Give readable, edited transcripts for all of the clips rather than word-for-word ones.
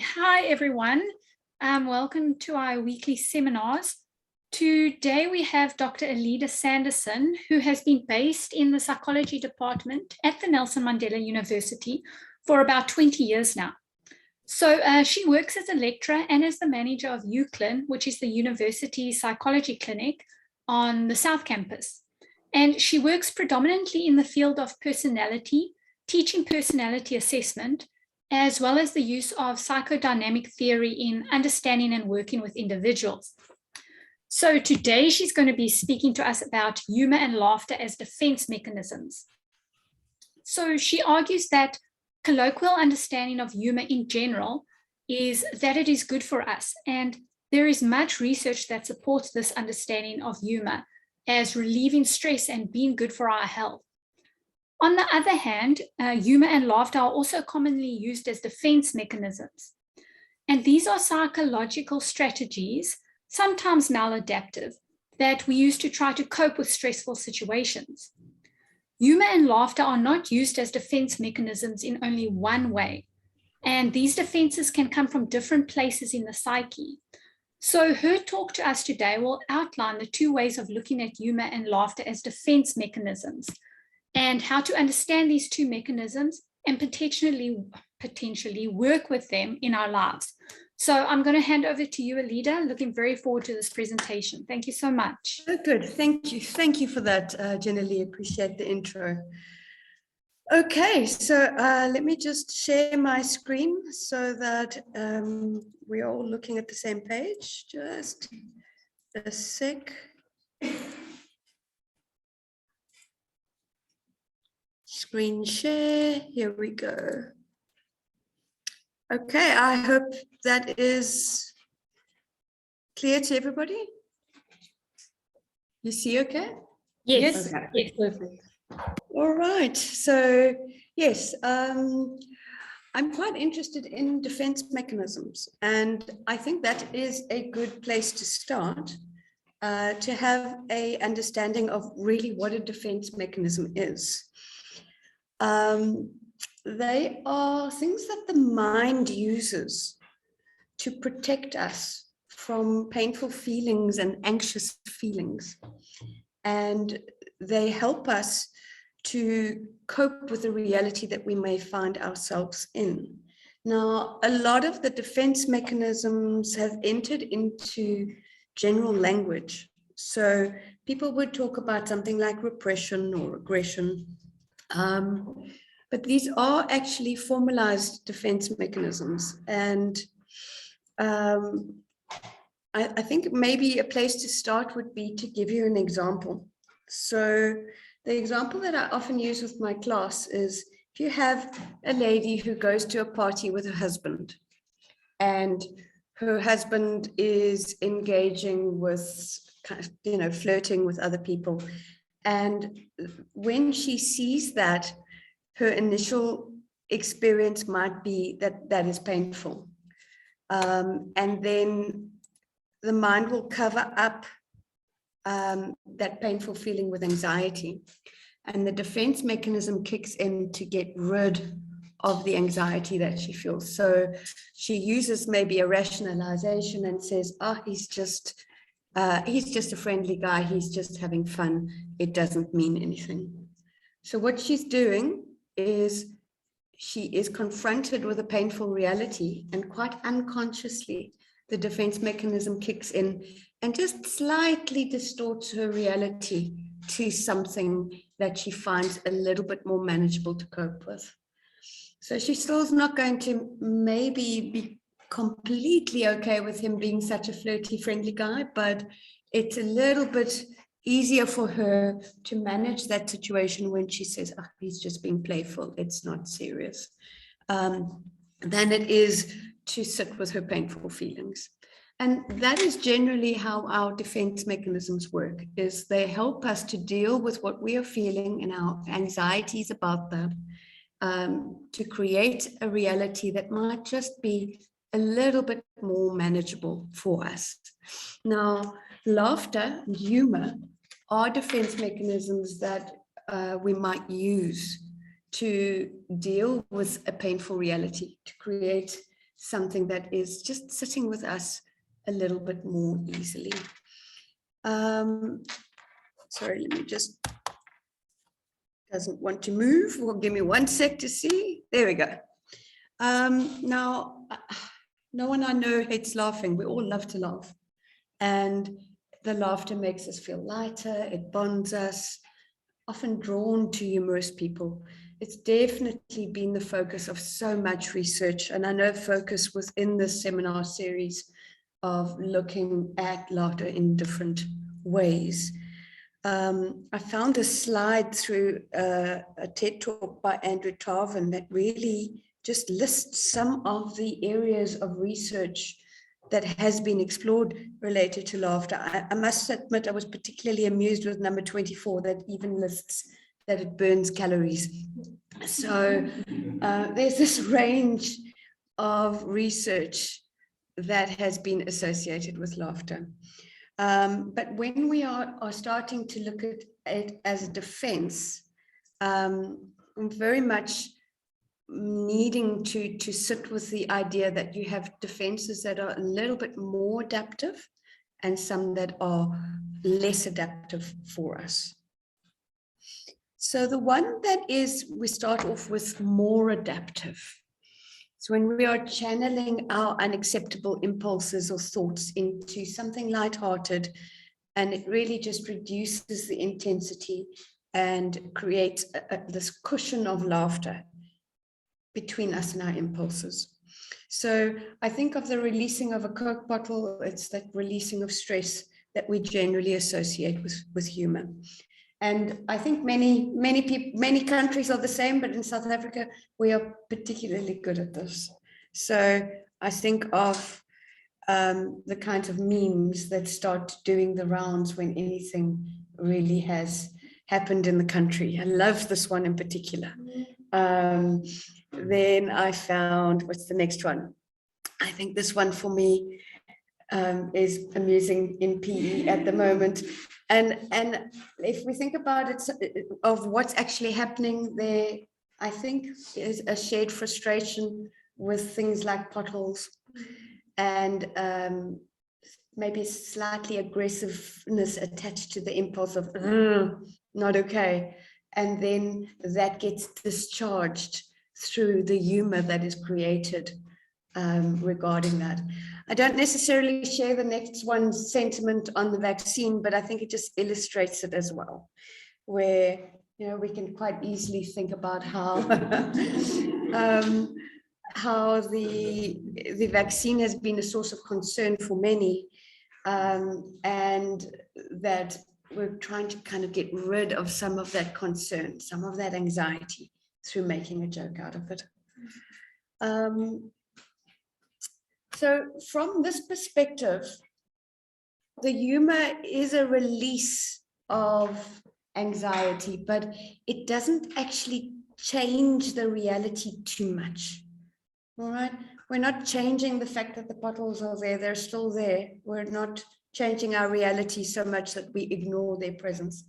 Hi everyone. Welcome to our weekly seminars. Today we have Dr. Alida Sandison, who has been based in the psychology department at the Nelson Mandela University for about 20 years now. So she works as a lecturer and as the manager of UCLIN, which is the University Psychology Clinic on the South Campus. And she works predominantly in the field of personality, teaching personality assessment, as well as the use of psychodynamic theory in understanding and working with individuals. So today she's going to be speaking to us about humor and laughter as defense mechanisms. So she argues that colloquial understanding of humor in general is that it is good for us, and there is much research that supports this understanding of humor as relieving stress and being good for our health. On the other hand, humor and laughter are also commonly used as defense mechanisms. And these are psychological strategies, sometimes maladaptive, that we use to try to cope with stressful situations. Humor and laughter are not used as defense mechanisms in only one way. And these defenses can come from different places in the psyche. So her talk to us today will outline the two ways of looking at humor and laughter as defense mechanisms, and how to understand these two mechanisms and potentially work with them in our lives. So I'm going to hand over to you, Alida. Looking very forward to this presentation. Thank you so much. Oh, good. Thank you. Thank you for that, Jenny. Appreciate the intro. Okay, so let me just share my screen so that we're all looking at the same page. Just a sec. Screen share, here we go. Okay, I hope that is clear to everybody. You see okay? Yes, okay. Yes, perfect. All right, so yes, I'm quite interested in defense mechanisms, and I think that is a good place to start, to have an understanding of really what a defense mechanism is. They are things that the mind uses to protect us from painful feelings and anxious feelings. And they help us to cope with the reality that we may find ourselves in. Now, a lot of the defense mechanisms have entered into general language. So people would talk about something like repression or aggression. But these are actually formalized defense mechanisms. And I think maybe a place to start would be to give you an example. So the example that I often use with my class is if you have a lady who goes to a party with her husband, and her husband is engaging with, flirting with other people. And when she sees that, her initial experience might be that is painful. And then the mind will cover up that painful feeling with anxiety. And the defense mechanism kicks in to get rid of the anxiety that she feels. So she uses maybe a rationalization and says, oh, he's just a friendly guy. He's just having fun. It doesn't mean anything. So what she's doing is she is confronted with a painful reality, and quite unconsciously, the defense mechanism kicks in and just slightly distorts her reality to something that she finds a little bit more manageable to cope with. So she still is not going to maybe be completely okay with him being such a flirty, friendly guy, but it's a little bit easier for her to manage that situation when she says, oh, he's just being playful, it's not serious, than it is to sit with her painful feelings. And that is generally how our defense mechanisms work, is they help us to deal with what we are feeling and our anxieties about that, to create a reality that might just be a little bit more manageable for us. Now, laughter and humor are defense mechanisms that we might use to deal with a painful reality, to create something that is just sitting with us a little bit more easily. Sorry, let me just, doesn't want to move. Well, give me one sec to see. There we go. Now, no one I know hates laughing. We all love to laugh. And the laughter makes us feel lighter. It bonds us, often drawn to humorous people. It's definitely been the focus of so much research. And I know focus within this seminar series of looking at laughter in different ways. I found a slide through a TED talk by Andrew Tarvin that really just lists some of the areas of research that has been explored related to laughter. I must admit, I was particularly amused with number 24 that even lists that it burns calories. So there's this range of research that has been associated with laughter. But when we are starting to look at it as a defense, very much needing to sit with the idea that you have defenses that are a little bit more adaptive and some that are less adaptive for us. So the one that is, we start off with more adaptive. So when we are channeling our unacceptable impulses or thoughts into something lighthearted, and it really just reduces the intensity and creates this cushion of laughter between us and our impulses. So I think of the releasing of a Coke bottle, it's that releasing of stress that we generally associate with humor. And I think many people, many countries are the same, but in South Africa, we are particularly good at this. So I think of the kinds of memes that start doing the rounds when anything really has happened in the country. I love this one in particular. Then I found, what's the next one? I think this one for me is amusing in PE at the moment. And if we think about it, of what's actually happening there, I think is a shared frustration with things like potholes and maybe slightly aggressiveness attached to the impulse of not okay. And then that gets discharged through the humor that is created regarding that. I don't necessarily share the next one's sentiment on the vaccine, but I think it just illustrates it as well, where we can quite easily think about how how the vaccine has been a source of concern for many, and that we're trying to kind of get rid of some of that concern, some of that anxiety through making a joke out of it. So from this perspective, the humor is a release of anxiety, but it doesn't actually change the reality too much. All right, we're not changing the fact that the potholes are there, they're still there. We're not changing our reality so much that we ignore their presence,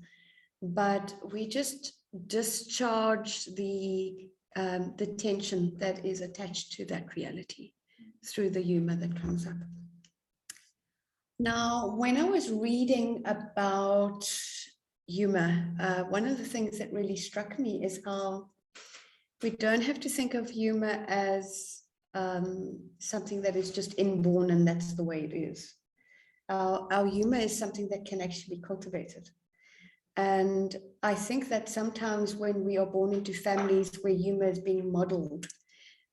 but we just discharge the tension that is attached to that reality through the humor that comes up. Now, when I was reading about humor, one of the things that really struck me is how we don't have to think of humor as something that is just inborn and that's the way it is. Our humor is something that can actually be cultivated. And I think that sometimes when we are born into families where humor is being modeled,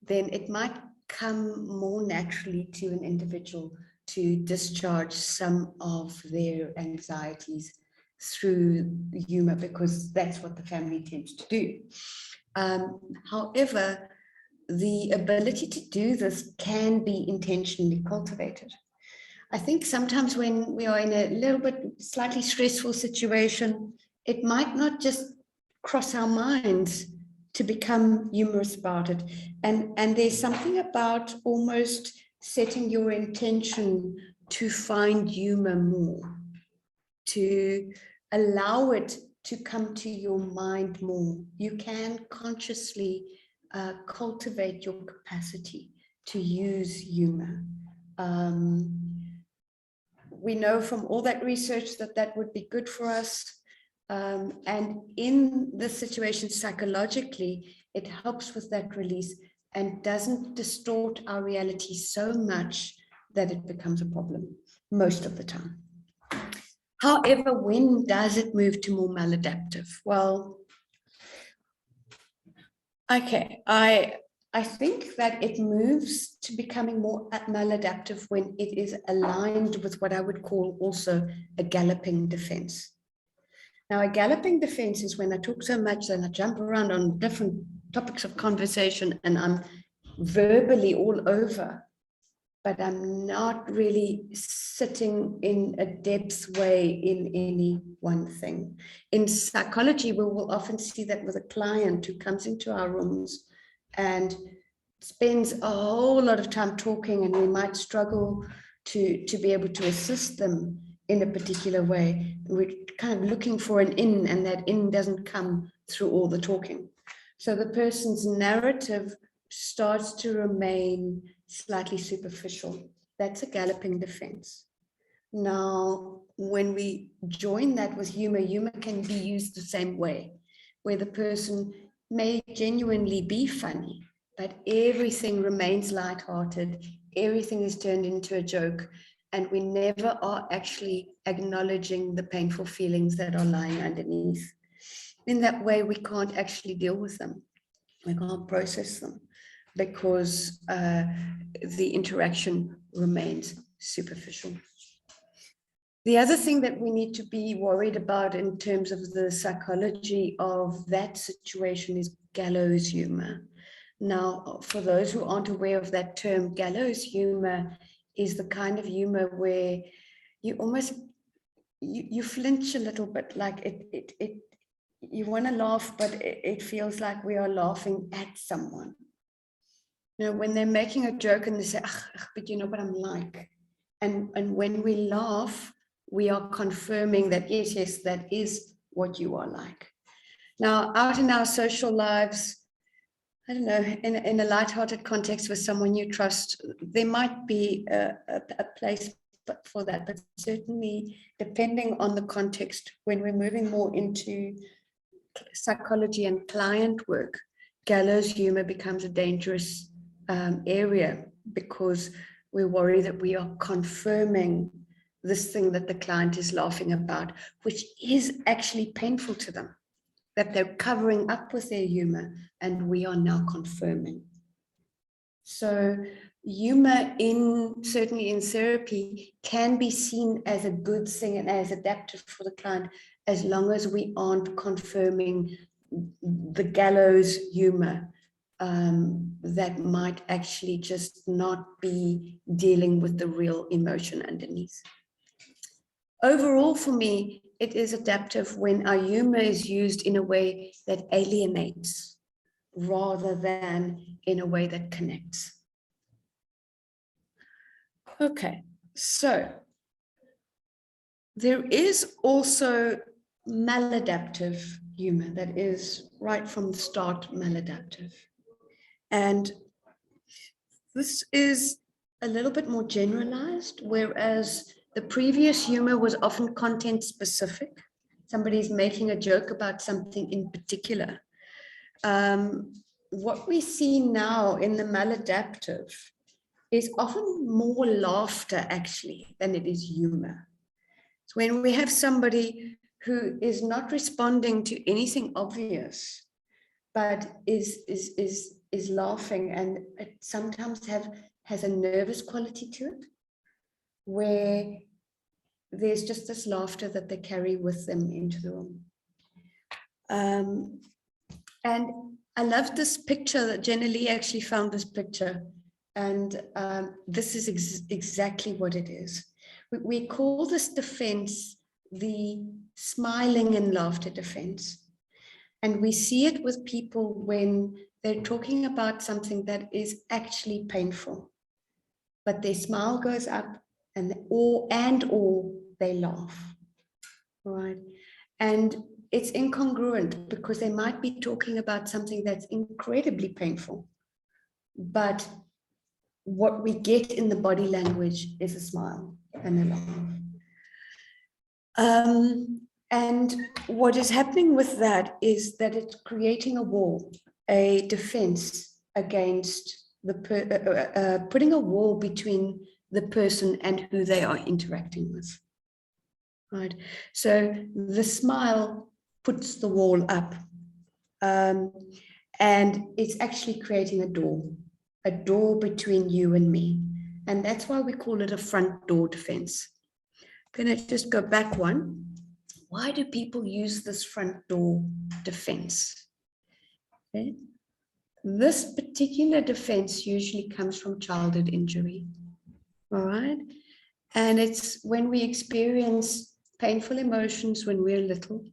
then it might come more naturally to an individual to discharge some of their anxieties through humor, because that's what the family tends to do. However, the ability to do this can be intentionally cultivated. I think sometimes when we are in a little bit slightly stressful situation, it might not just cross our minds to become humorous about it. And there's something about almost setting your intention to find humor more, to allow it to come to your mind more. You can consciously cultivate your capacity to use humor. We know from all that research that that would be good for us. And in this situation, psychologically, it helps with that release and doesn't distort our reality so much that it becomes a problem most of the time. However, when does it move to more maladaptive? Well, okay, I think that it moves to becoming more maladaptive when it is aligned with what I would call also a galloping defense. Now, a galloping defense is when I talk so much that I jump around on different topics of conversation and I'm verbally all over, but I'm not really sitting in a depth way in any one thing. In psychology, we will often see that with a client who comes into our rooms and spends a whole lot of time talking, and we might struggle to be able to assist them in a particular way. We're kind of looking for an in, and that in doesn't come through all the talking. So the person's narrative starts to remain slightly superficial. That's a galloping defense. Now, when we join that with humor, humor can be used the same way, where the person may genuinely be funny, but everything remains lighthearted, everything is turned into a joke, and we never are actually acknowledging the painful feelings that are lying underneath. In that way, we can't actually deal with them. We can't process them because the interaction remains superficial. The other thing that we need to be worried about in terms of the psychology of that situation is gallows humor. Now, for those who aren't aware of that term, gallows humor is the kind of humor where you almost, you flinch a little bit, like you want to laugh, but it feels like we are laughing at someone. You know, when they're making a joke and they say, but you know what I'm like. And when we laugh, we are confirming that, yes, that is what you are like. Now, out in our social lives, I don't know, in a lighthearted context with someone you trust, there might be a place for that, but certainly depending on the context, when we're moving more into psychology and client work, gallows humor becomes a dangerous area, because we worry that we are confirming this thing that the client is laughing about, which is actually painful to them, that they're covering up with their humor, and we are now confirming. So humor, certainly in therapy, can be seen as a good thing and as adaptive for the client, as long as we aren't confirming the gallows humor that might actually just not be dealing with the real emotion underneath. Overall, for me, it is adaptive when our humor is used in a way that alienates rather than in a way that connects. Okay, so there is also maladaptive humor that is right from the start maladaptive. And this is a little bit more generalized, whereas the previous humor was often content specific. Somebody's making a joke about something in particular. What we see now in the maladaptive is often more laughter actually than it is humor. So when we have somebody who is not responding to anything obvious, but is laughing, and it sometimes has a nervous quality to it, where there's just this laughter that they carry with them into the room. And I love this picture that Jenna Lee actually found this picture. And this is exactly what it is. We call this defense the smiling and laughter defense. And we see it with people when they're talking about something that is actually painful, but their smile goes up and they laugh, right? And it's incongruent because they might be talking about something that's incredibly painful, but what we get in the body language is a smile and a laugh. And what is happening with that is that it's creating a wall, a defense against putting a wall between the person and who they are interacting with. Right. So the smile puts the wall up, and it's actually creating a door between you and me. And that's why we call it a front door defense. I'm going to just go back one. Why do people use this front door defense? Okay. This particular defense usually comes from childhood injury. All right. And it's when we experience painful emotions when we're little,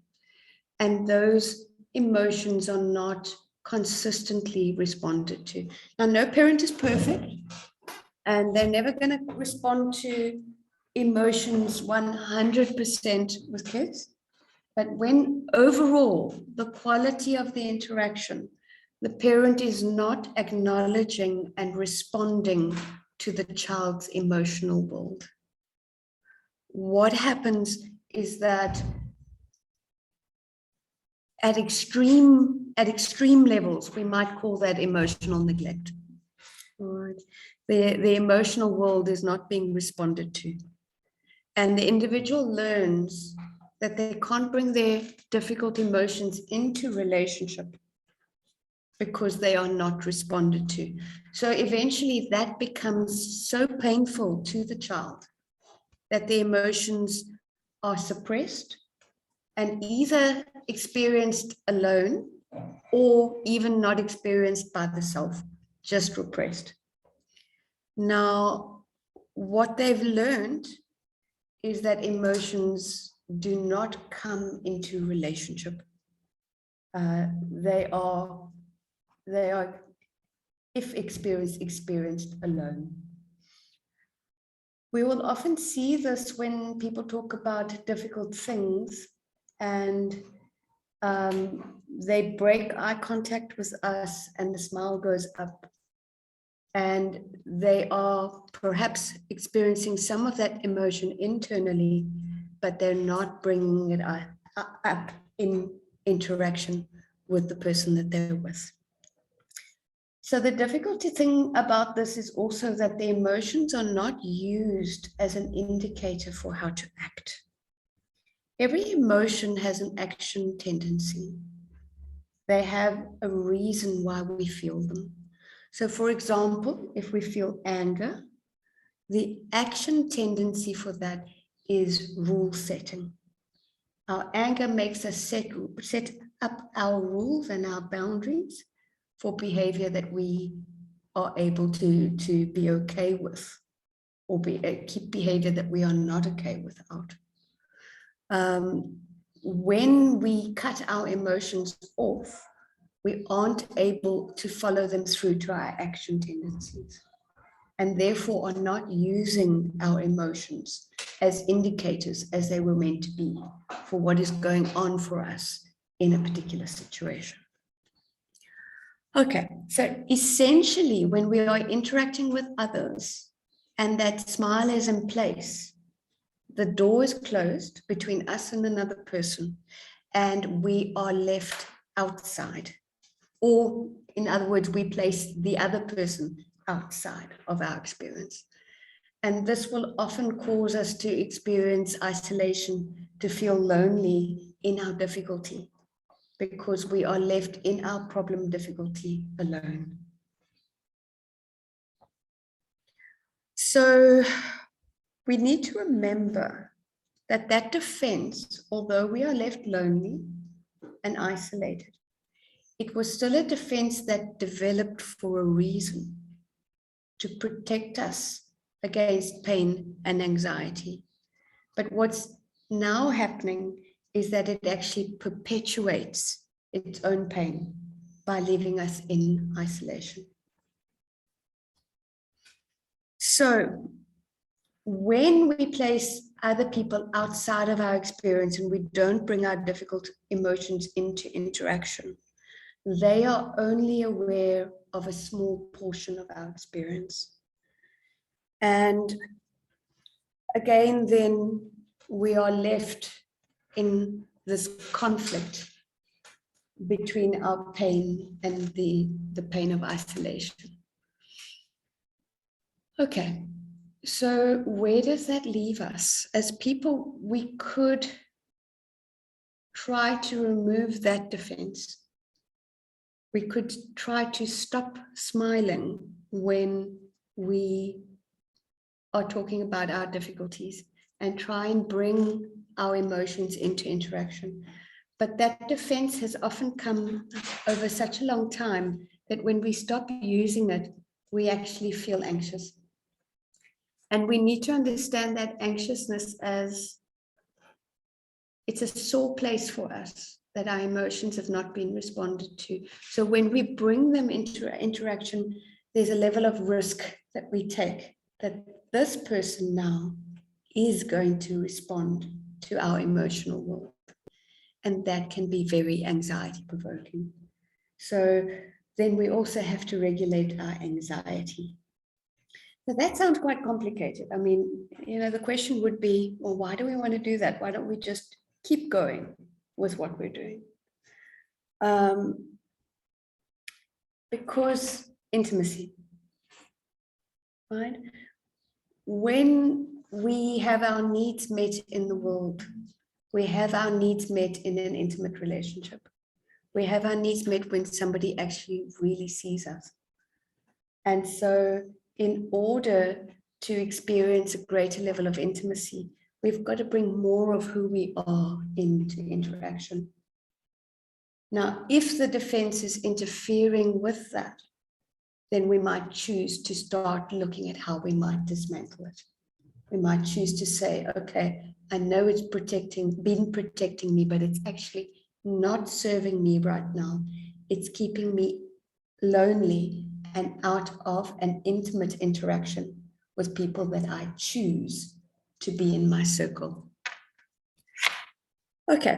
and those emotions are not consistently responded to. Now, no parent is perfect, and they're never going to respond to emotions 100% with kids. But when overall the quality of the interaction, the parent is not acknowledging and responding to the child's emotional world, what happens is that at extreme levels, we might call that emotional neglect. Right. The emotional world is not being responded to. And the individual learns that they can't bring their difficult emotions into relationship because they are not responded to. So eventually that becomes so painful to the child that the emotions are suppressed and either experienced alone or even not experienced by the self, just repressed. Now, what they've learned is that emotions do not come into relationship. They are, if experienced alone. We will often see this when people talk about difficult things and they break eye contact with us and the smile goes up. And they are perhaps experiencing some of that emotion internally, but they're not bringing it up in interaction with the person that they're with. So the difficulty thing about this is also that the emotions are not used as an indicator for how to act. Every emotion has an action tendency. They have a reason why we feel them. So for example, if we feel anger, the action tendency for that is rule setting. Our anger makes us set up our rules and our boundaries for behavior that we are able to be okay with, or keep behavior that we are not okay without. When we cut our emotions off, we aren't able to follow them through to our action tendencies, and therefore are not using our emotions as indicators as they were meant to be for what is going on for us in a particular situation. Okay, so essentially when we are interacting with others and that smile is in place, the door is closed between us and another person, and we are left outside. Or, in other words, we place the other person outside of our experience. And this will often cause us to experience isolation, to feel lonely in our difficulty, because we are left in our problem difficulty alone. So we need to remember that that defense, although we are left lonely and isolated, it was still a defense that developed for a reason, to protect us against pain and anxiety. But what's now happening is that it actually perpetuates its own pain by leaving us in isolation. So when we place other people outside of our experience and we don't bring our difficult emotions into interaction, they are only aware of a small portion of our experience. And again, then we are left in this conflict between our pain and the pain of isolation. Okay, so where does that leave us? As people, we could try to remove that defense. We could try to stop smiling when we are talking about our difficulties and try and bring our emotions into interaction. But that defense has often come over such a long time that when we stop using it, we actually feel anxious. And we need to understand that anxiousness as it's a sore place for us, that our emotions have not been responded to. So when we bring them into interaction, there's a level of risk that we take, that this person now is going to respond to our emotional world. And that can be very anxiety provoking. So then we also have to regulate our anxiety. So that sounds quite complicated. I mean, the question would be, well, why do we want to do that? Why don't we just keep going with what we're doing? Because intimacy, right? When we have our needs met in the world, we have our needs met in an intimate relationship. We have our needs met when somebody actually really sees us. And so in order to experience a greater level of intimacy, we've got to bring more of who we are into interaction. Now, if the defense is interfering with that, then we might choose to start looking at how we might dismantle it. We might choose to say, okay, I know it's been protecting me, but it's actually not serving me right now. It's keeping me lonely and out of an intimate interaction with people that I choose to be in my circle. Okay,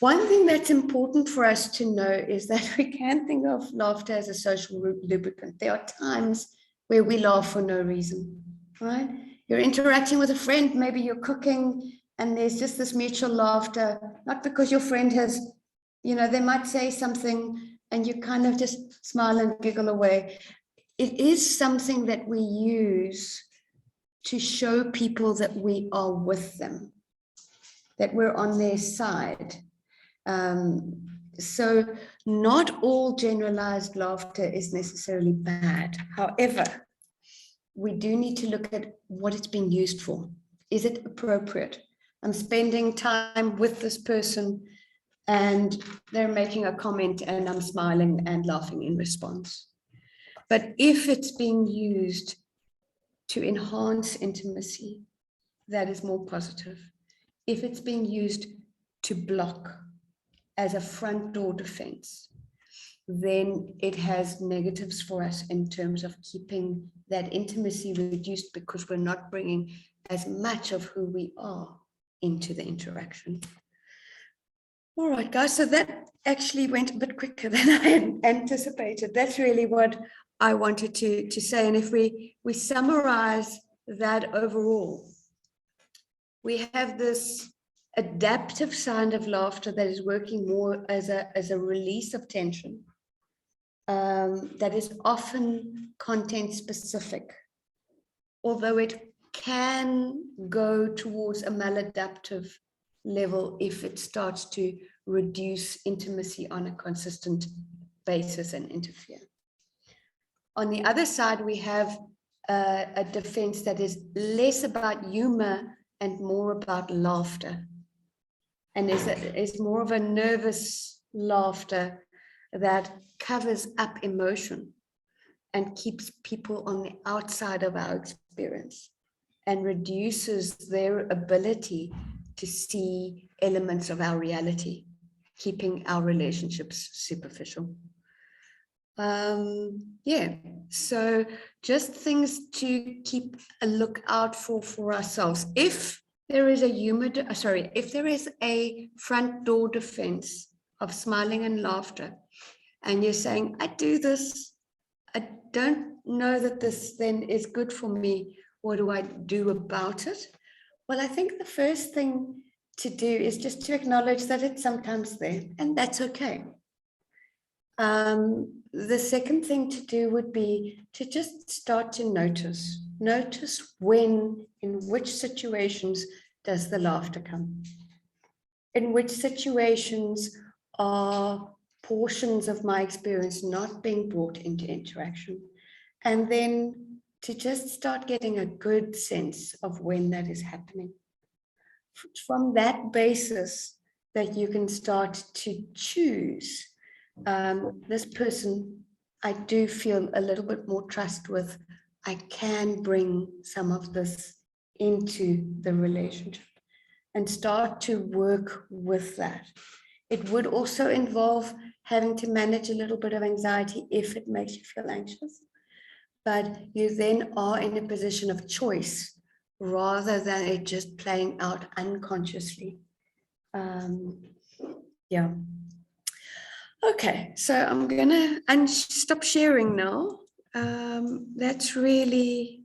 one thing that's important for us to know is that we can think of laughter as a social lubricant. There are times where we laugh for no reason, right? You're interacting with a friend, maybe you're cooking, and there's just this mutual laughter, not because your friend has, they might say something and you kind of just smile and giggle away. It is something that we use to show people that we are with them, that we're on their side. So not all generalized laughter is necessarily bad. However, we do need to look at what it's being used for. Is it appropriate? I'm spending time with this person and they're making a comment and I'm smiling and laughing in response. But if it's being used to enhance intimacy, that is more positive. If it's being used to block as a front door defense, then it has negatives for us in terms of keeping that intimacy reduced because we're not bringing as much of who we are into the interaction. All right, guys, so that actually went a bit quicker than I had anticipated. That's really what I wanted to say. And if we summarize that overall, we have this adaptive sound of laughter that is working more as a release of tension, that is often content specific, although it can go towards a maladaptive level if it starts to reduce intimacy on a consistent basis and interfere. On the other side, we have a defense that is less about humor and more about laughter. And is more of a nervous laughter that covers up emotion and keeps people on the outside of our experience and reduces their ability to see elements of our reality, keeping our relationships superficial. So just things to keep a lookout for ourselves. If there is if there is a front door defense of smiling and laughter, and you're saying, I do this, I don't know that this then is good for me, what do I do about it? Well, I think the first thing to do is just to acknowledge that it's sometimes there, and that's okay. The second thing to do would be to just start to notice when, in which situations does the laughter come? In which situations are portions of my experience not being brought into interaction? And then to just start getting a good sense of when that is happening. From that basis, that you can start to choose, this person I do feel a little bit more trust with. I can bring some of this into the relationship and start to work with that. It would also involve having to manage a little bit of anxiety if it makes you feel anxious. But you then are in a position of choice rather than it just playing out unconsciously. Yeah. Okay, so I'm gonna stop sharing now. That's really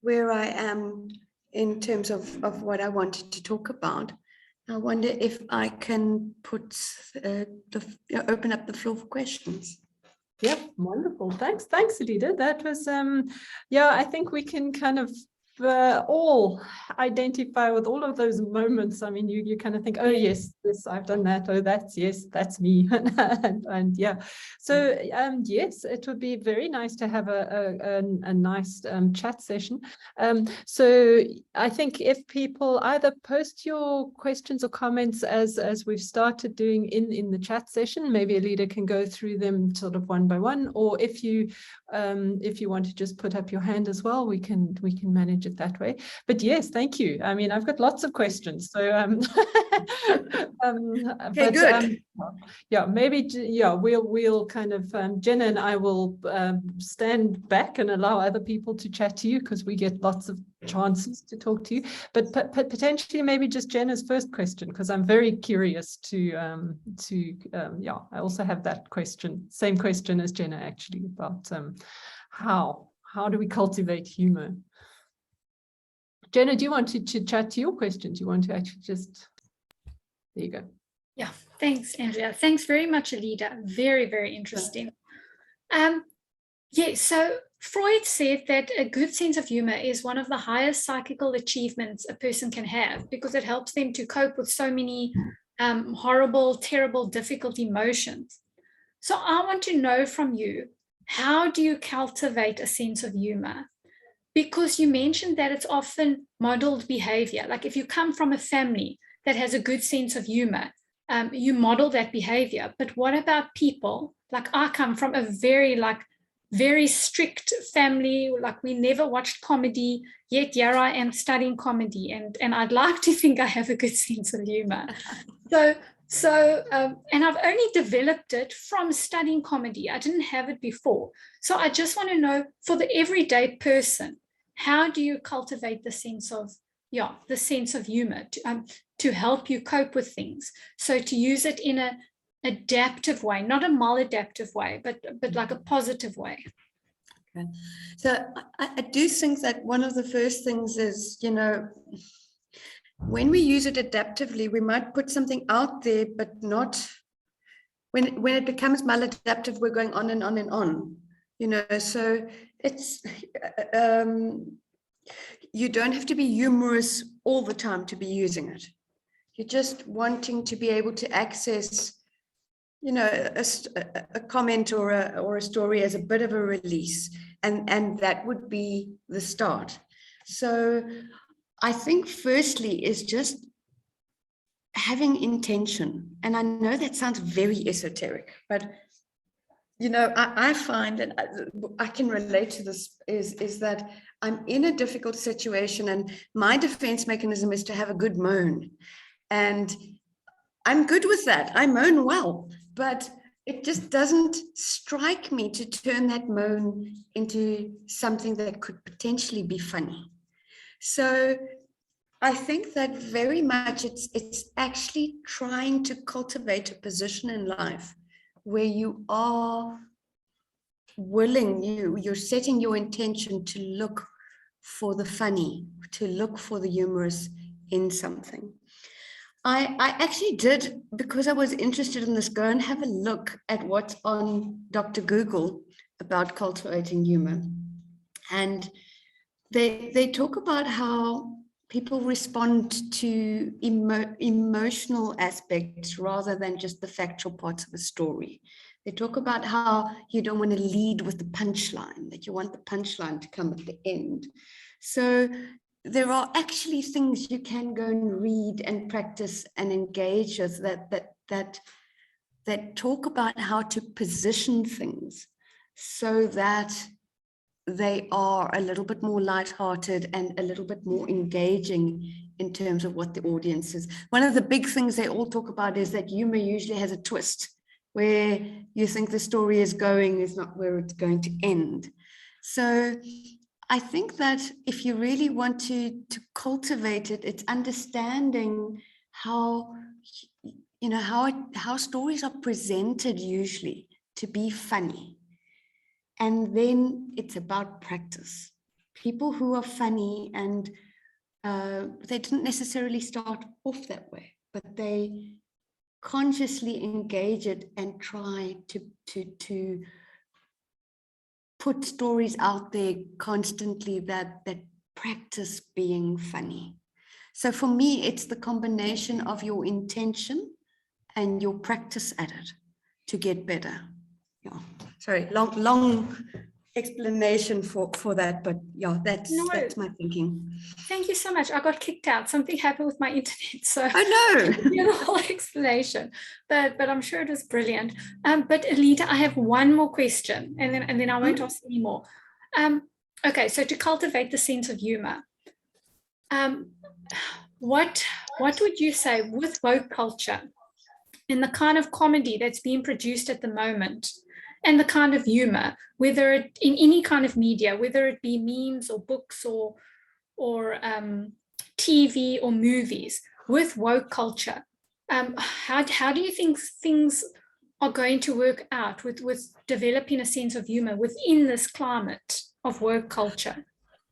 where I am in terms of what I wanted to talk about. I wonder if I can open up the floor for questions. Yep, wonderful. Thanks, Alida. That was, yeah, I think we can kind of all identify with all of those moments. I mean, you kind of think, oh yes, I've done that. Oh, that's me. and yeah, so yes, it would be very nice to have a nice chat session. So I think if people either post your questions or comments as we've started doing in the chat session, maybe Alida can go through them sort of one by one, or if you want to just put up your hand as well, we can manage it that way. But yes, thank you. I mean, I've got lots of questions, so Okay, good. Yeah, maybe we'll kind of Jenna and I will stand back and allow other people to chat to you, because we get lots of chances to talk to you. But potentially maybe just Jenna's first question, because I'm very curious to yeah, I also have that question, same question as Jenna actually, about how do we cultivate humor? Jenna, do you want to chat to your question? Do you want to actually just, there you go. Yeah, thanks, Andrea. Thanks very much, Alida. Very, very interesting. Yeah, so Freud said that a good sense of humor is one of the highest psychical achievements a person can have, because it helps them to cope with so many horrible, terrible, difficult emotions. So I want to know from you, how do you cultivate a sense of humor? Because you mentioned that it's often modeled behavior. Like if you come from a family that has a good sense of humor, you model that behavior. But what about people? Like I come from a very strict family. Like we never watched comedy, yet here I am studying comedy, and I'd like to think I have a good sense of humor. And I've only developed it from studying comedy. I didn't have it before. So I just want to know, for the everyday person, how do you cultivate the sense of humor to help you cope with things? So to use it in an adaptive way, not a maladaptive way, but like a positive way. Okay. So I do think that one of the first things is, when we use it adaptively, we might put something out there, but not when it becomes maladaptive, we're going on and on and on. So it's you don't have to be humorous all the time to be using it. You're just wanting to be able to access, a comment or a story as a bit of a release, and that would be the start. So I think firstly is just having intention. And I know that sounds very esoteric, but I find that I can relate to this is that I'm in a difficult situation, and my defense mechanism is to have a good moan. And I'm good with that. I moan well, but it just doesn't strike me to turn that moan into something that could potentially be funny. So I think that very much it's actually trying to cultivate a position in life where you are willing, you're setting your intention to look for the funny, to look for the humorous in something. I actually did, because I was interested in this, go and have a look at what's on Dr. Google about cultivating humor. And they talk about how people respond to emotional aspects rather than just the factual parts of a story. They talk about how you don't want to lead with the punchline, that you want the punchline to come at the end. So there are actually things you can go and read and practice and engage with that talk about how to position things so that they are a little bit more lighthearted and a little bit more engaging in terms of what the audience is. One of the big things they all talk about is that humor usually has a twist where you think the story is going is not where it's going to end. So I think that if you really want to cultivate it, it's understanding how, you know, how stories are presented usually to be funny. And then it's about practice. People who are funny, and they didn't necessarily start off that way, but they consciously engage it and try to put stories out there constantly that practice being funny. So for me, it's the combination of your intention and your practice at it to get better. Yeah, sorry, long explanation for that, but yeah, that's my thinking. Thank you so much. I got kicked out. Something happened with my internet, so I know. the whole explanation, but I'm sure it was brilliant. But Alida, I have one more question, and then I won't ask any more. Okay, so to cultivate the sense of humor, what would you say with woke culture and the kind of comedy that's being produced at the moment, and the kind of humor, whether it in any kind of media, whether it be memes or books or TV or movies, with woke culture, how do you think things are going to work out with developing a sense of humor within this climate of woke culture?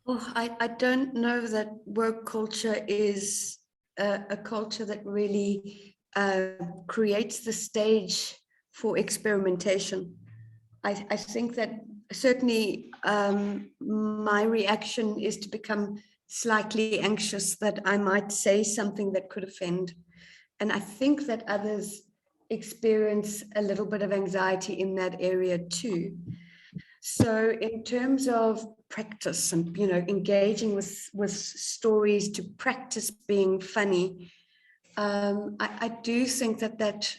Oh, I don't know that woke culture is a culture that really creates the stage for experimentation. I think that certainly my reaction is to become slightly anxious that I might say something that could offend. And I think that others experience a little bit of anxiety in that area too. So in terms of practice and, you know, engaging with stories to practice being funny, I do think that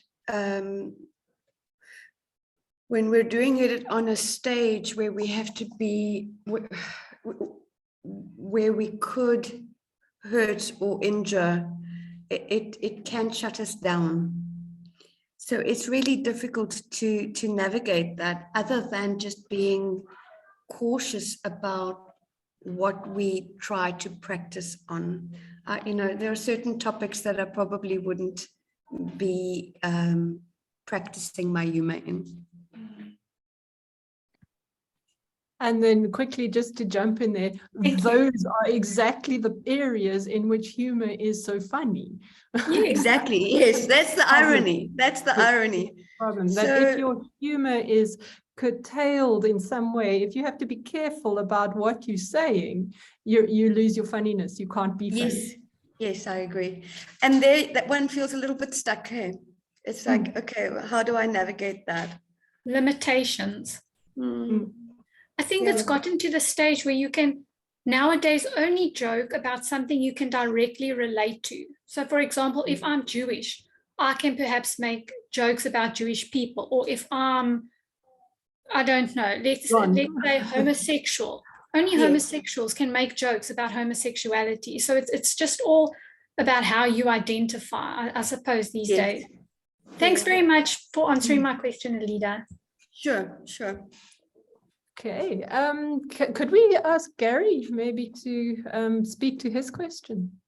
when we're doing it on a stage where we have to be, where we could hurt or injure, it can shut us down. So it's really difficult to navigate that, other than just being cautious about what we try to practice on. You know, there are certain topics that I probably wouldn't be practicing my humor in. And then quickly, just to jump in there, those are exactly the areas in which humor is so funny. Yeah, exactly. Yes, that's the irony. That's the irony. Problem that if your humor is curtailed in some way, if you have to be careful about what you're saying, you lose your funniness. You can't be funny. Yes, I agree. And there, that one feels a little bit stuck here. It's like, okay, well, how do I navigate that? Limitations. I think it's gotten to the stage where you can nowadays only joke about something you can directly relate to. So, for example, if I'm Jewish, I can perhaps make jokes about Jewish people. Or if I'm, I don't know, let's say homosexual. Only homosexuals can make jokes about homosexuality. So it's just all about how you identify, I suppose, these days. Thanks very much for answering my question, Alida. Sure. Okay, could we ask Gary maybe to speak to his question?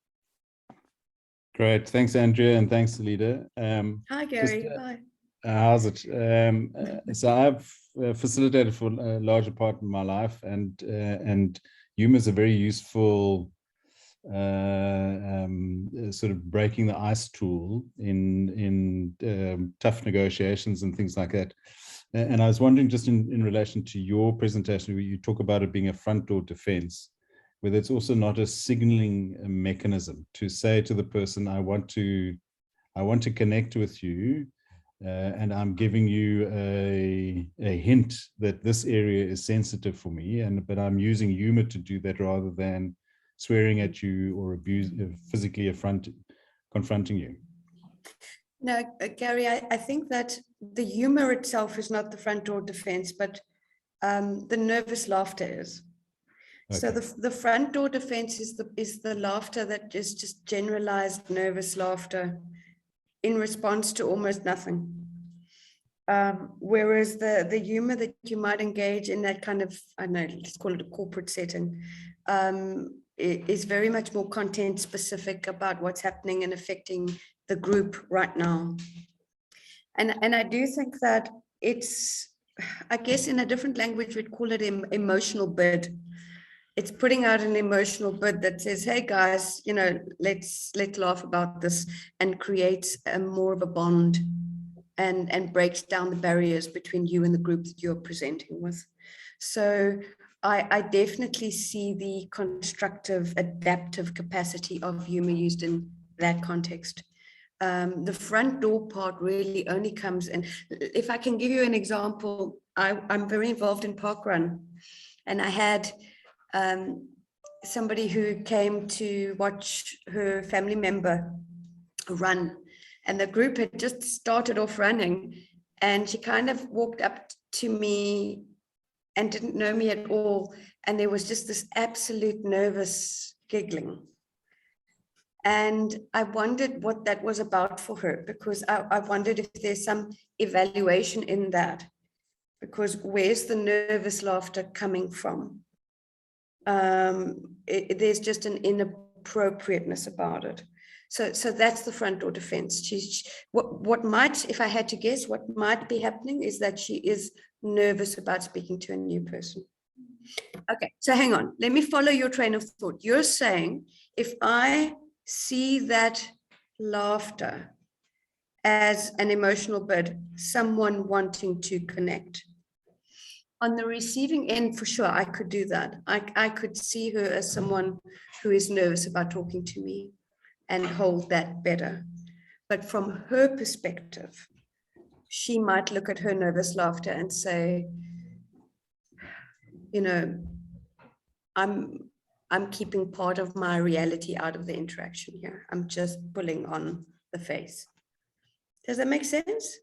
Great, thanks Andrea, and thanks Alida. Hi Gary, hi. How's it? So I've facilitated for a larger part of my life, and humor is a very useful sort of breaking the ice tool in tough negotiations and things like that. And I was wondering, just in relation to your presentation, where you talk about it being a front door defense, whether it's also not a signaling mechanism to say to the person, I want to connect with you, and I'm giving you a hint that this area is sensitive for me, but I'm using humor to do that rather than swearing at you or physically confronting you. No, Gary, I think that the humor itself is not the front door defense, but the nervous laughter is. Okay. So the front door defense is the laughter that is just generalized nervous laughter in response to almost nothing. Whereas the humor that you might engage in that kind of, I don't know, let's call it a corporate setting, is very much more content specific about what's happening and affecting the group right now. And I do think that it's, I guess in a different language, we'd call it emotional bid. It's putting out an emotional bid that says, hey guys, you know, let's laugh about this, and creates more of a bond and breaks down the barriers between you and the group that you're presenting with. So I definitely see the constructive, adaptive capacity of humor used in that context. The front door part really only comes in. If I can give you an example, I'm very involved in parkrun, and I had somebody who came to watch her family member run, and the group had just started off running, and she kind of walked up to me and didn't know me at all, and there was just this absolute nervous giggling. And I wondered what that was about for her, because I wondered if there's some evaluation in that, because where's the nervous laughter coming from? There's just an inappropriateness about it. So that's the front door defense. What might, if I had to guess, what might be happening is that she is nervous about speaking to a new person. Okay, so hang on. Let me follow your train of thought. You're saying if I see that laughter as an emotional bid, someone wanting to connect. On the receiving end, for sure, I could do that. I could see her as someone who is nervous about talking to me and hold that better. But from her perspective, she might look at her nervous laughter and say, you know, I'm keeping part of my reality out of the interaction here. I'm just pulling on the face. Does that make sense?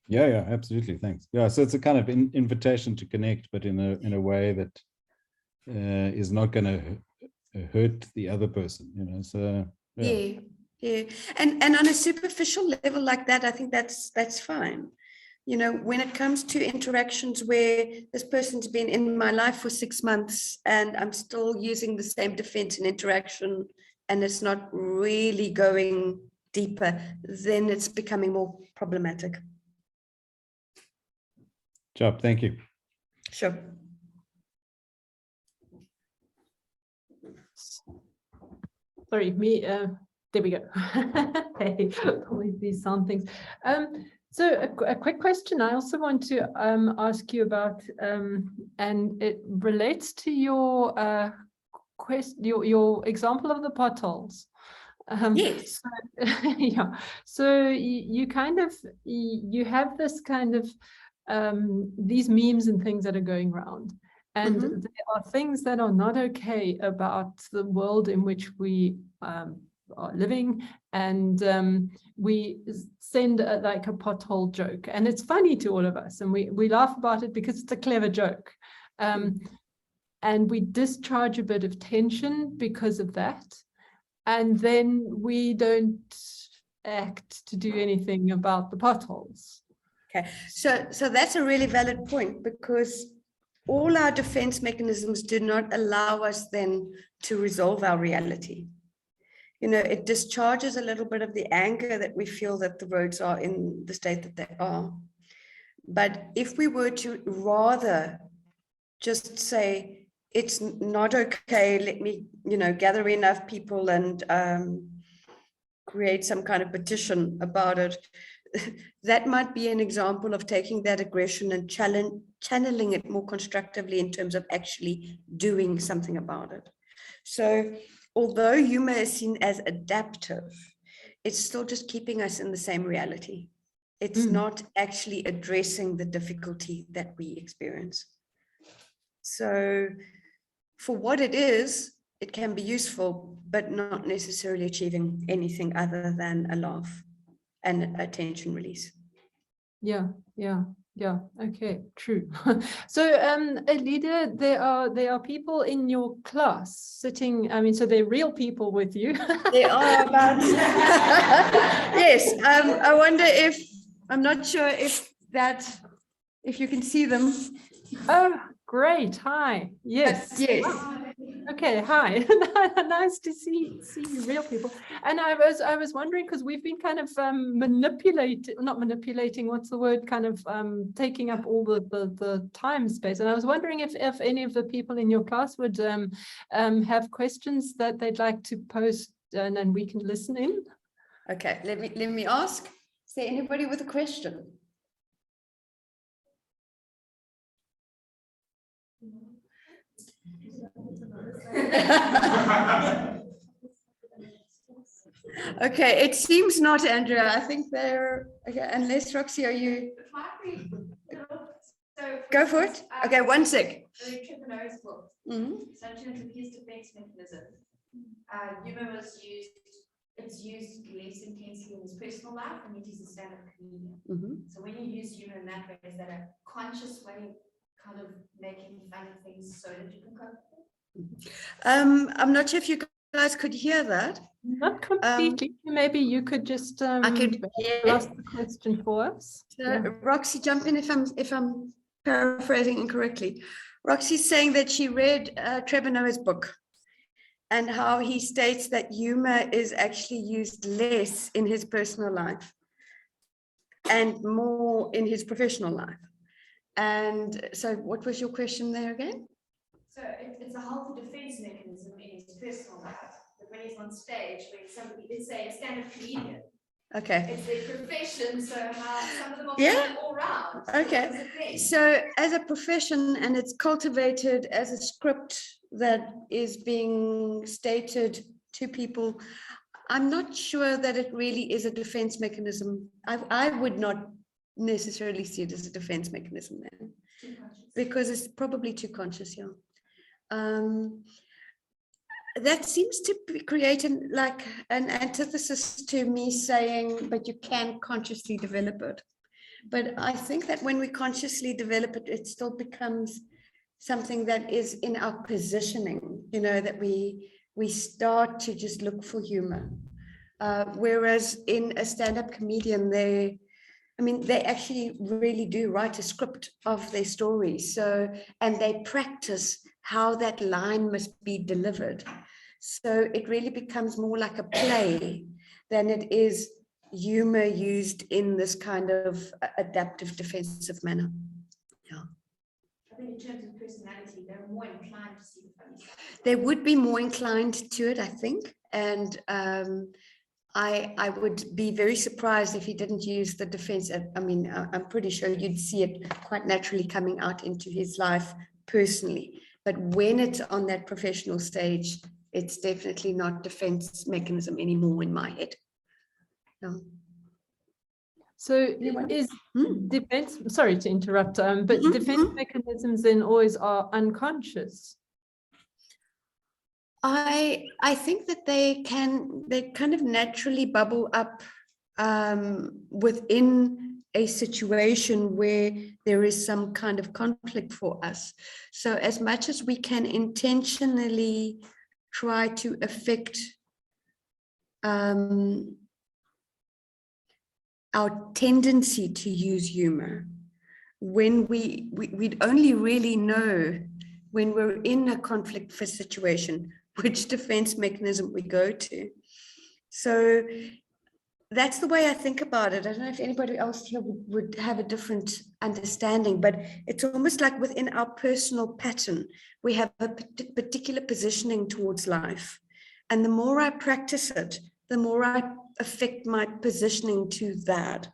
Yeah, absolutely. Thanks. Yeah, so it's a kind of invitation to connect, but in a way that is not going to hurt the other person, you know. So yeah. And on a superficial level like that, I think that's fine. You know, when it comes to interactions where this person's been in my life for 6 months and I'm still using the same defense in interaction and it's not really going deeper, then it's becoming more problematic. Job, thank you. Sure. Sorry, me, there we go. Hey, always these sound things. So a quick question I also want to ask you about, and it relates to your your example of the potholes. Yes. So, yeah. So you kind of you have this kind of these memes and things that are going around, and there are things that are not okay about the world in which we are living, and we send like a pothole joke, and it's funny to all of us, and we laugh about it because it's a clever joke, and we discharge a bit of tension because of that, and then we don't act to do anything about the potholes. Okay, so that's a really valid point, because all our defense mechanisms do not allow us then to resolve our reality. You know, it discharges a little bit of the anger that we feel that the roads are in the state that they are. But if we were to rather just say, it's not okay, let me, gather enough people and create some kind of petition about it. That might be an example of taking that aggression and channeling it more constructively in terms of actually doing something about it. So although humor is seen as adaptive, it's still just keeping us in the same reality. It's not actually addressing the difficulty that we experience. So for what it is, it can be useful, but not necessarily achieving anything other than a laugh and a tension release. Yeah. Okay, true. So, Alida, there are people in your class sitting. I mean, so they're real people with you. There are about. Yes. I wonder if, I'm not sure if you can see them. Oh, great! Hi. Yes. Yes. Okay, hi. Nice to see real people. And I was wondering, because we've been kind of not manipulating, what's the word, kind of taking up all the time space. And I was wondering if any of the people in your class would have questions that they'd like to post, and then we can listen in. Okay, let me ask. Is there anybody with a question? Okay, it seems not, Andrea. I think they're okay. Unless Roxy, are you? Go for it. Okay, one sec. Entrepreneur's book. So in terms of his defense mechanism, humor was used. It's used less intensely in his personal life, and yet he's a stand-up comedian. So when you use humor in that way, is that a conscious way, kind of making fun of things so that you can cope with it? I'm not sure if you guys could hear that. Not completely. Maybe you could just I could ask the question for us. So, yeah. Roxy, jump in if I'm paraphrasing incorrectly. Roxy's saying that she read Trevor Noah's book and how he states that humor is actually used less in his personal life and more in his professional life. And so what was your question there again? So it's a healthy defense mechanism in his personal life. But when he's on stage, when somebody, let's say a stand-up comedian, okay, it's their profession, so how some of them are yeah, all round. okay. So as a profession, and it's cultivated as a script that is being stated to people, I'm not sure that it really is a defense mechanism. I would not necessarily see it as a defense mechanism then, because it's probably too conscious. Yeah. That seems to create an antithesis to me saying, but you can consciously develop it. But I think that when we consciously develop it, it still becomes something that is in our positioning, that we start to just look for humor. Whereas in a stand-up comedian, they actually really do write a script of their story. So, and they practice how that line must be delivered. So it really becomes more like a play than it is humor used in this kind of adaptive defensive manner. Yeah. I think in terms of personality, they're more inclined to see the funny side. They would be more inclined to it, I think. And I would be very surprised if he didn't use the defense. I'm pretty sure you'd see it quite naturally coming out into his life personally. But when it's on that professional stage, it's definitely not defense mechanism anymore in my head. No. So is defense, sorry to interrupt, but defense mechanisms then always are unconscious? I think that they kind of naturally bubble up within a situation where there is some kind of conflict for us. So as much as we can intentionally try to affect our tendency to use humor, when we'd only really know when we're in a conflict situation which defense mechanism we go to. So that's the way I think about it. I don't know if anybody else here would have a different understanding, but it's almost like within our personal pattern, we have a particular positioning towards life. And the more I practice it, the more I affect my positioning to that.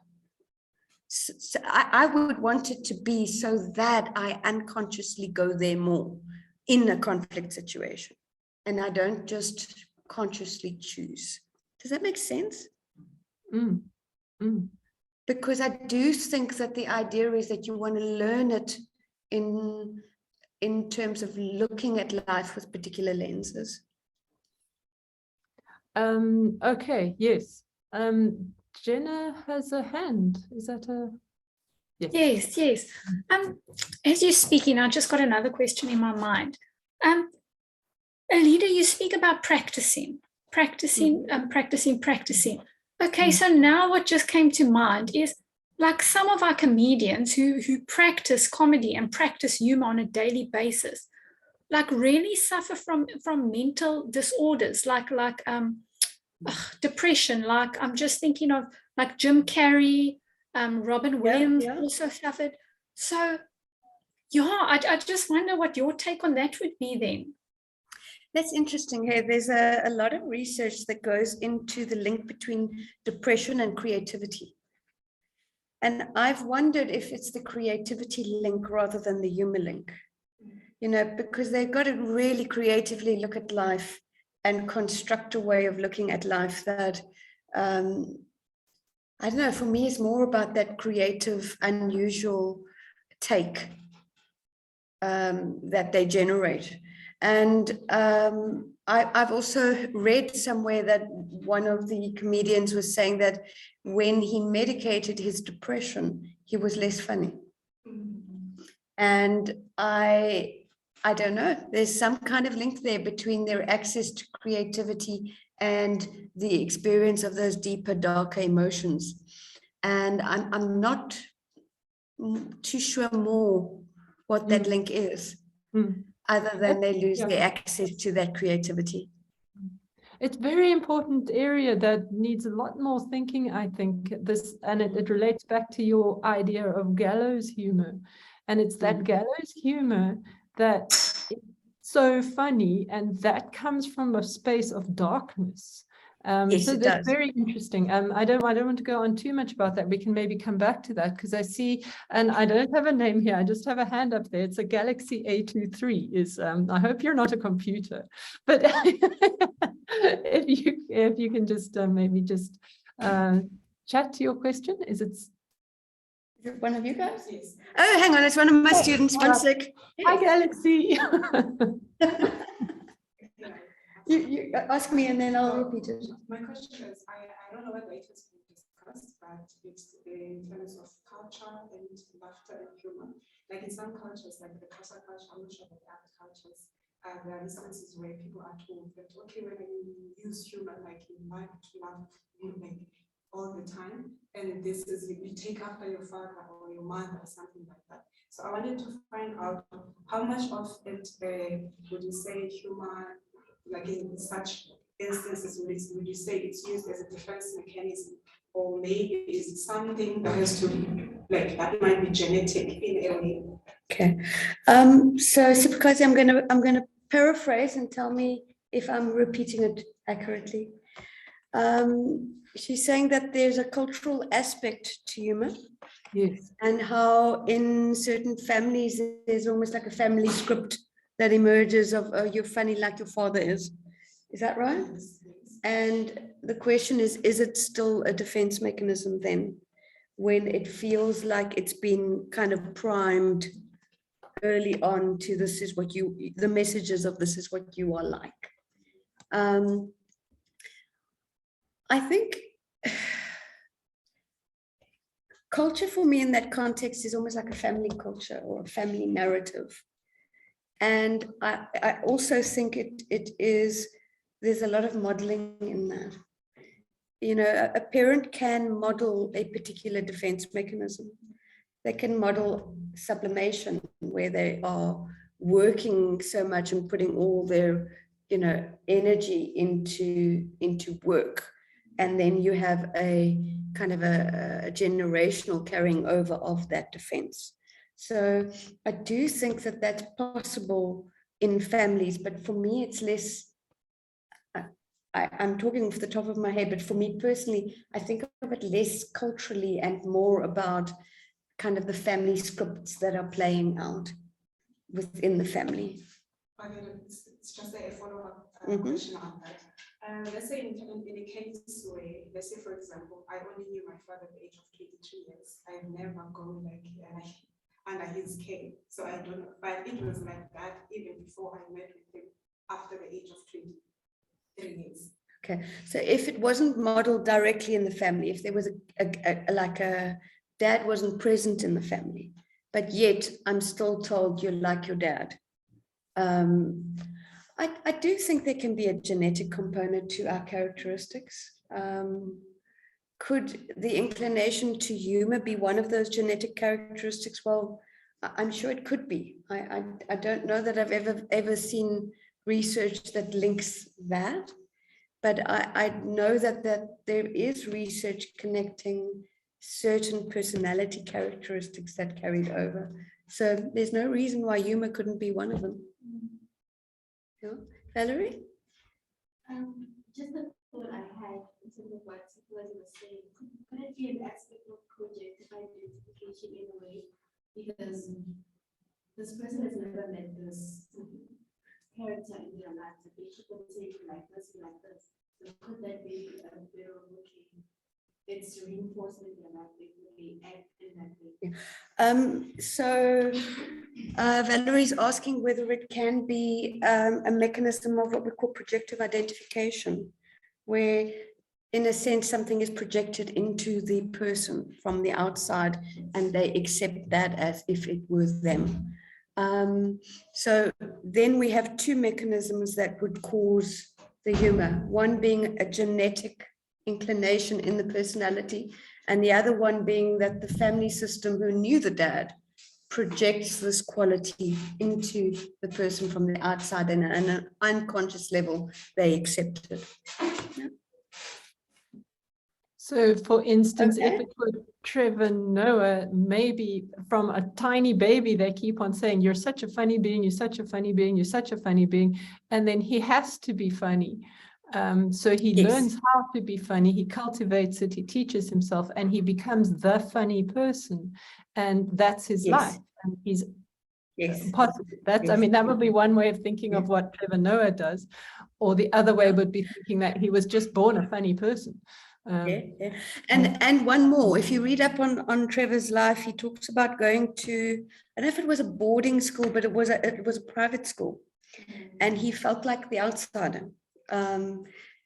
So I would want it to be so that I unconsciously go there more in a conflict situation. And I don't just consciously choose. Does that make sense? Mm. Mm. Because I do think that the idea is that you want to learn it in terms of looking at life with particular lenses. Okay, yes. Jenna has a hand. Is that a Yes, yes. As you're speaking, I just got another question in my mind. Alida, you speak about practicing. Okay, so now what just came to mind is like some of our comedians who practice comedy and practice humor on a daily basis, like really suffer from mental disorders, like depression. Like I'm just thinking of like Jim Carrey, Robin Williams also suffered. So yeah, I just wonder what your take on that would be then. That's interesting. Hey, there's a lot of research that goes into the link between depression and creativity. And I've wondered if it's the creativity link rather than the humor link, you know, because they've got to really creatively look at life and construct a way of looking at life that, I don't know, for me, it's more about that creative, unusual take that they generate. And I've also read somewhere that one of the comedians was saying that when he medicated his depression, he was less funny. And I don't know, there's some kind of link there between their access to creativity and the experience of those deeper, darker emotions. And I'm not too sure more what that link is. Other than they lose their access to that creativity. It's a very important area that needs a lot more thinking, I think. It relates back to your idea of gallows humor. And it's that gallows humor that is so funny, and that comes from a space of darkness. Yes, so it that's does. very interesting. I don't want to go on too much about that. We can maybe come back to that, because I see, and I don't have a name here, I just have a hand up there. It's a Galaxy A23. I hope you're not a computer, but if you can just maybe just chat to your question. Is it one of you guys? Yes. Oh, hang on, it's one of my students. One sec. Hi, Galaxy. You ask me and then I'll repeat it. My question is, I don't know whether it has been discussed, but it's in terms of culture and laughter and humor. Like in some cultures, like the Xhosa culture, I'm not sure about the other cultures, there are instances where people are told that, okay, when you use humor, like you like to laugh, like all the time, and this is, you take after your father or your mother or something like that. So I wanted to find out how much of it would you say humor, like in such instances, would you say it's used as a defense mechanism, or maybe is something that has to be, like, that might be genetic in a way? Okay. So Sipakazi, I'm gonna paraphrase and tell me if I'm repeating it accurately. She's saying that there's a cultural aspect to humor. Yes. And how in certain families, there's almost like a family script that emerges of, oh, you're funny like your father is. Is that right? And the question is it still a defense mechanism then, when it feels like it's been kind of primed early on to this is what you, the messages of this is what you are like. I think culture for me in that context is almost like a family culture or a family narrative. And I also think it is, there's a lot of modeling in that. You know, a parent can model a particular defense mechanism. They can model sublimation, where they are working so much and putting all their, you know, energy into work and then you have a kind of a generational carrying over of that defense. So I do think that that's possible in families, but for me, it's less, I'm talking off the top of my head, but for me personally, I think of it less culturally and more about kind of the family scripts that are playing out within the family. It's just a follow-up question on that. Let's say in a case where, let's say for example, I only knew my father at the age of 22 years. I've never gone like under his care. So I don't know, but it was like that even before I met with him after the age of 23 years. Okay, so if it wasn't modeled directly in the family, if there was like a dad wasn't present in the family, but yet I'm still told you're like your dad. I do think there can be a genetic component to our characteristics. Could the inclination to humor be one of those genetic characteristics? Well, I'm sure it could be. I don't know that I've ever seen research that links that, but I know that there is research connecting certain personality characteristics that carried over. So there's no reason why humor couldn't be one of them. Yeah. Valerie? Just the thought I had in terms of what Psychology was saying, could it be an aspect of projective identification in a way? Because this person has never met this character in their life. So they should say like this, like this. So could that be a bit of okay? It's reinforcement in their life, they act in that way. So Valerie's asking whether it can be a mechanism of what we call projective identification, where in a sense something is projected into the person from the outside and they accept that as if it was them. So then we have two mechanisms that would cause the humor, one being a genetic inclination in the personality, and the other one being that the family system who knew the dad projects this quality into the person from the outside, and on an unconscious level they accept it. Yeah. So for instance, Okay. if it were Trevor Noah, maybe from a tiny baby, they keep on saying, you're such a funny being, you're such a funny being, you're such a funny being. And then he has to be funny. So he learns how to be funny, he cultivates it, he teaches himself, and he becomes the funny person. And that's his life. And he's positive. That's, I mean, that would be one way of thinking of what Trevor Noah does. Or the other way would be thinking that he was just born a funny person. And one more, if you read up on Trevor's life, he talks about going to, I don't know if it was a boarding school, but it was a private school, and he felt like the outsider.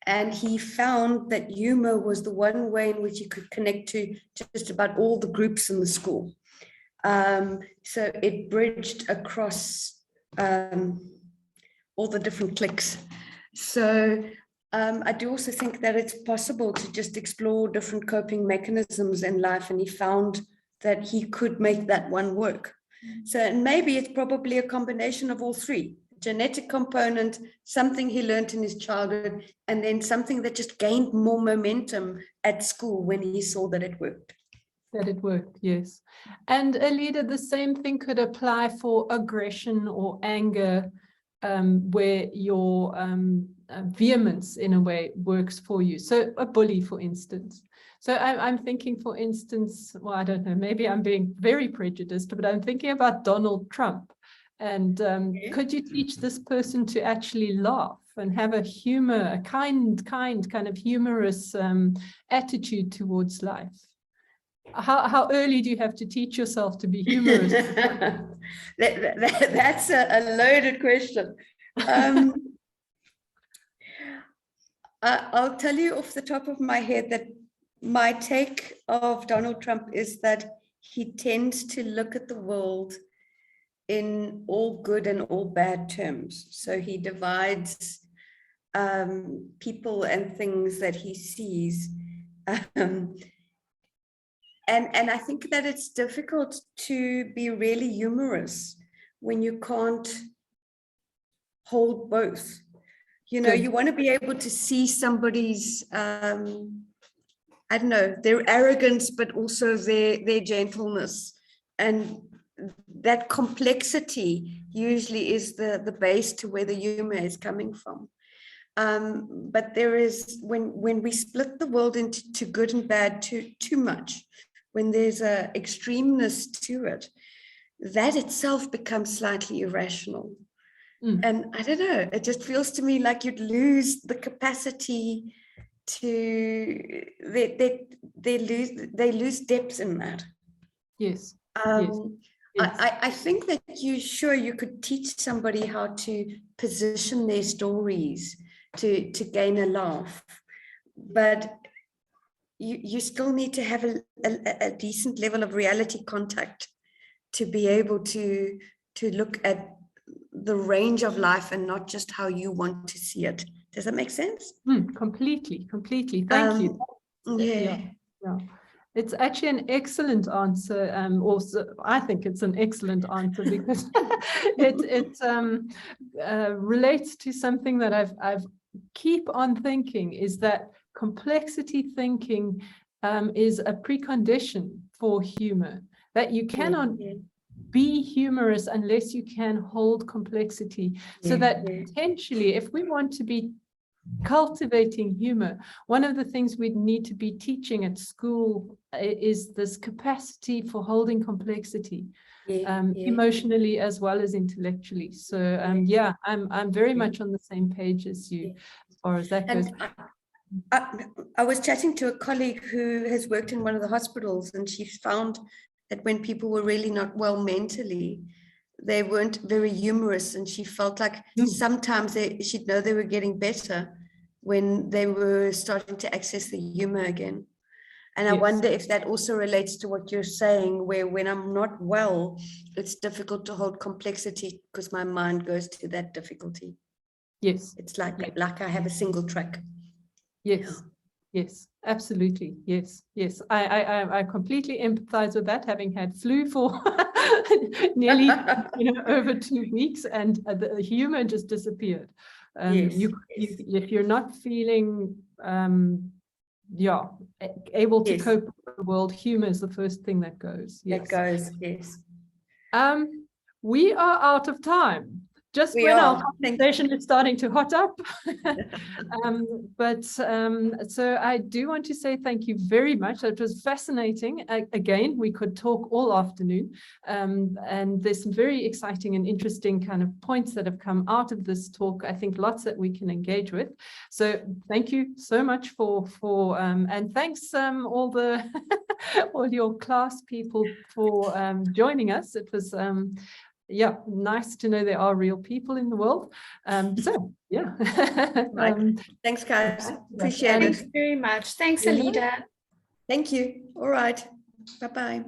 And he found that humor was the one way in which he could connect to just about all the groups in the school. So it bridged across all the different cliques. So I do also think that it's possible to just explore different coping mechanisms in life, and he found that he could make that one work. So, and maybe it's probably a combination of all three: genetic component, something he learned in his childhood, and then something that just gained more momentum at school when he saw that it worked. That it worked, yes. And Alida, the same thing could apply for aggression or anger, where your vehemence in a way works for you. So a bully, for instance. So I'm thinking, for instance, well, I don't know, maybe I'm being very prejudiced, but I'm thinking about Donald Trump. And could you teach this person to actually laugh and have a humor, a kind of humorous attitude towards life? How early do you have to teach yourself to be humorous? That's a loaded question. I'll tell you off the top of my head that my take of Donald Trump is that he tends to look at the world in all good and all bad terms. So he divides people and things that he sees. And I think that it's difficult to be really humorous when you can't hold both. You know, Good. you want to be able to see somebody's, I don't know, their arrogance, but also their gentleness. And that complexity usually is the base to where the humor is coming from. But there is, when we split the world into good and bad too much, when there's a extremeness to it, that itself becomes slightly irrational. And I don't know, it just feels to me like you'd lose the capacity to, they lose depth in that. Yes. Yes. Yes. I think that you could teach somebody how to position their stories to gain a laugh, but you still need to have a decent level of reality contact to be able to look at the range of life and not just how you want to see it. Does that make sense? Completely. Thank you. Yeah. It's actually an excellent answer. Also, I think it's an excellent answer because it relates to something that I've keep on thinking, is that complexity thinking is a precondition for humor. That you cannot be humorous unless you can hold complexity. So that potentially, if we want to be cultivating humor, one of the things we need to be teaching at school is this capacity for holding complexity, emotionally as well as intellectually. So I'm very much on the same page as you as far as that goes. I was chatting to a colleague who has worked in one of the hospitals, and she found that when people were really not well mentally, they weren't very humorous, and she felt like sometimes she'd know they were getting better when they were starting to access the humor again. And I wonder if that also relates to what you're saying, where when I'm not well, it's difficult to hold complexity because my mind goes to that difficulty. Yes. It's like I have a single track. Yes, absolutely. Yes. I completely empathize with that, having had flu for nearly over 2 weeks, and the humor just disappeared. If you're not feeling able to cope with the world, humor is the first thing that goes. That goes, yes. We are out of time. Just when our conversation is starting to hot up. So I do want to say thank you very much. It was fascinating. Again, we could talk all afternoon. And there's some very exciting and interesting kind of points that have come out of this talk. I think lots that we can engage with. So thank you so much and thanks all all your class people for joining us. It was nice to know there are real people in the world. Thanks, guys. Appreciate it. Thanks very much. Thanks, Alida. Thank you. All right. Bye-bye.